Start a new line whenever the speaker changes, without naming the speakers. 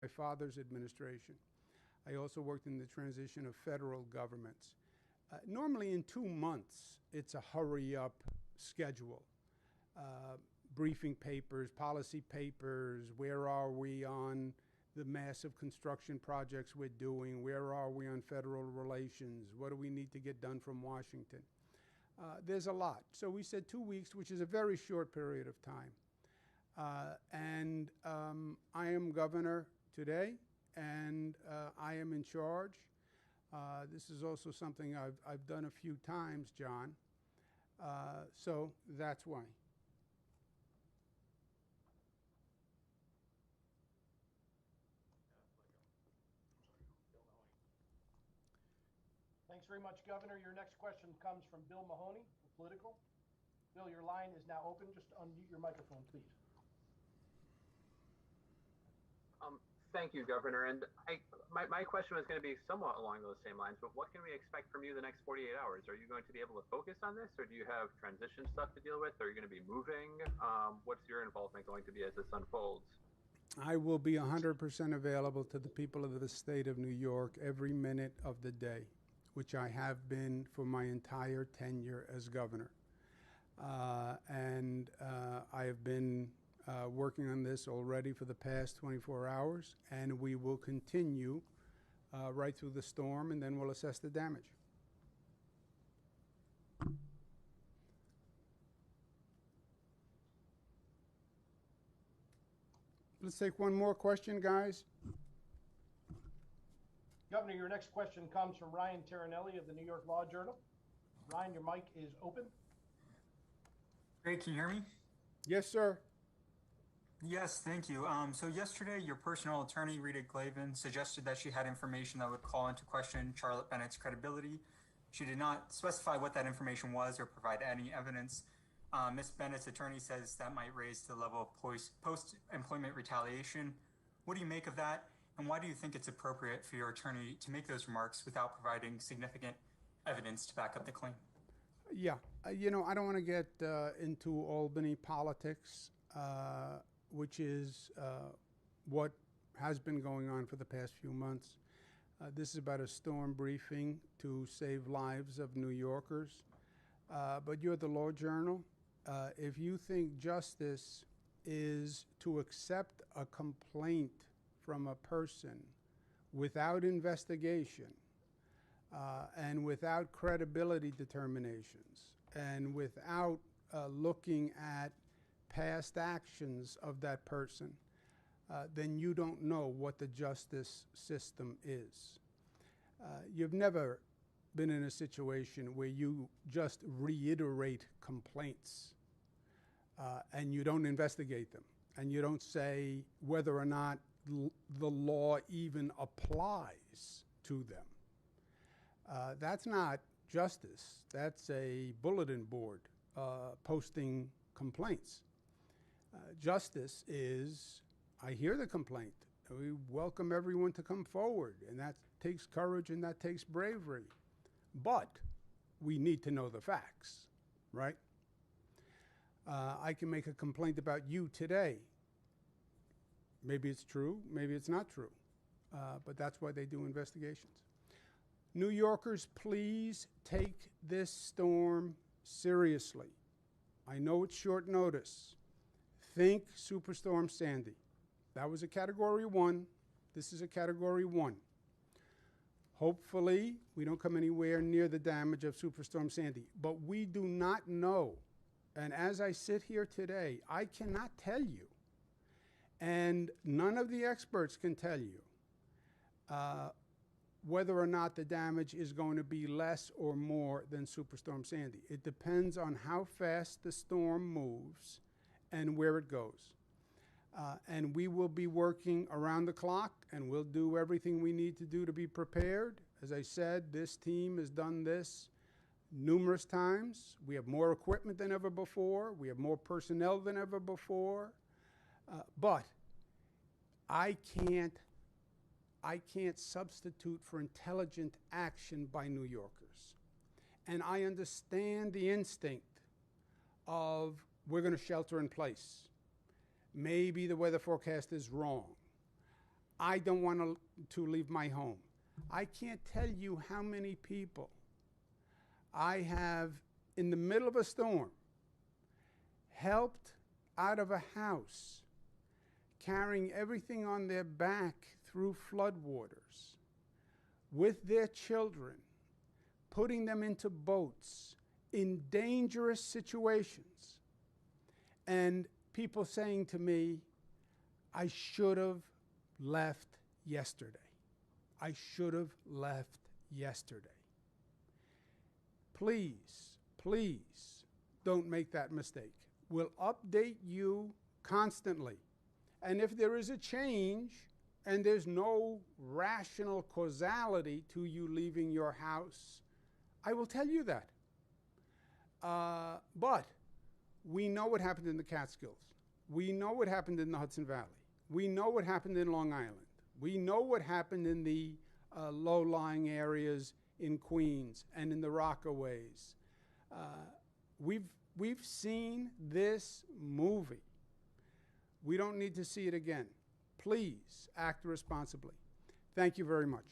my father's administration. I also worked in the transition of federal governments. Normally in 2 months, it's a hurry-up schedule. Briefing papers, policy papers, where are we on the massive construction projects we're doing, where are we on federal relations, what do we need to get done from Washington. There's a lot. So we said 2 weeks, which is a very short period of time. I am governor today, and I am in charge. This is also something I've done a few times, John. So that's why.
Thanks very much, Governor. Your next question comes from Bill Mahoney, Political. Bill, your line is now open. Just unmute your microphone, please.
Thank you, Governor. And my question was going to be somewhat along those same lines, but what can we expect from you the next 48 hours? Are you going to be able to focus on this, or do you have transition stuff to deal with? Are you going to be moving? What's your involvement going to be as this unfolds?
I will be 100% available to the people of the state of New York every minute of the day, which I have been for my entire tenure as governor. I have been working on this already for the past 24 hours, and we will continue right through the storm, and then we'll assess the damage. Let's take one more question, guys.
Governor, your next question comes from Ryan Terranelli of the New York Law Journal. Ryan, your mic is open.
Great, can you hear me?
Yes, sir.
Yes, thank you. So yesterday, your personal attorney, Rita Glavin, suggested that she had information that would call into question Charlotte Bennett's credibility. She did not specify what that information was or provide any evidence. Ms. Bennett's attorney says that might raise to the level of post-employment retaliation. What do you make of that? And why do you think it's appropriate for your attorney to make those remarks without providing significant evidence to back up the claim?
Yeah, you know, I don't want to get into Albany politics, which is what has been going on for the past few months. This is about a storm briefing to save lives of New Yorkers. But you're the Law Journal. If you think justice is to accept a complaint from a person without investigation and without credibility determinations and without looking at past actions of that person, then you don't know what the justice system is. You've never been in a situation where you just reiterate complaints and you don't investigate them and you don't say whether or not the law even applies to them. That's not justice. That's a bulletin board posting complaints. Justice is, I hear the complaint. We welcome everyone to come forward, and that takes courage and that takes bravery. But we need to know the facts, right? I can make a complaint about you today. Maybe it's true, maybe it's not true, but that's why they do investigations. New Yorkers, please take this storm seriously. I know it's short notice. Think Superstorm Sandy. That was a Category 1. This is a Category 1. Hopefully, we don't come anywhere near the damage of Superstorm Sandy, but we do not know. And as I sit here today, I cannot tell you, and none of the experts can tell you whether or not the damage is going to be less or more than Superstorm Sandy. It depends on how fast the storm moves and where it goes. And we will be working around the clock, and we'll do everything we need to do to be prepared. As I said, this team has done this numerous times. We have more equipment than ever before. We have more personnel than ever before. But I can't substitute for intelligent action by New Yorkers. And I understand the instinct of we're going to shelter in place. Maybe the weather forecast is wrong. I don't want to leave my home. I can't tell you how many people I have, in the middle of a storm, helped out of a house, carrying everything on their back through floodwaters, with their children, putting them into boats in dangerous situations, and people saying to me, I should have left yesterday. I should have left yesterday. Please, please don't make that mistake. We'll update you constantly. And if there is a change and there's no rational causality to you leaving your house, I will tell you that. But we know what happened in the Catskills. We know what happened in the Hudson Valley. We know what happened in Long Island. We know what happened in the low-lying areas in Queens and in the Rockaways. We've seen this movie. We don't need to see it again. Please act responsibly. Thank you very much.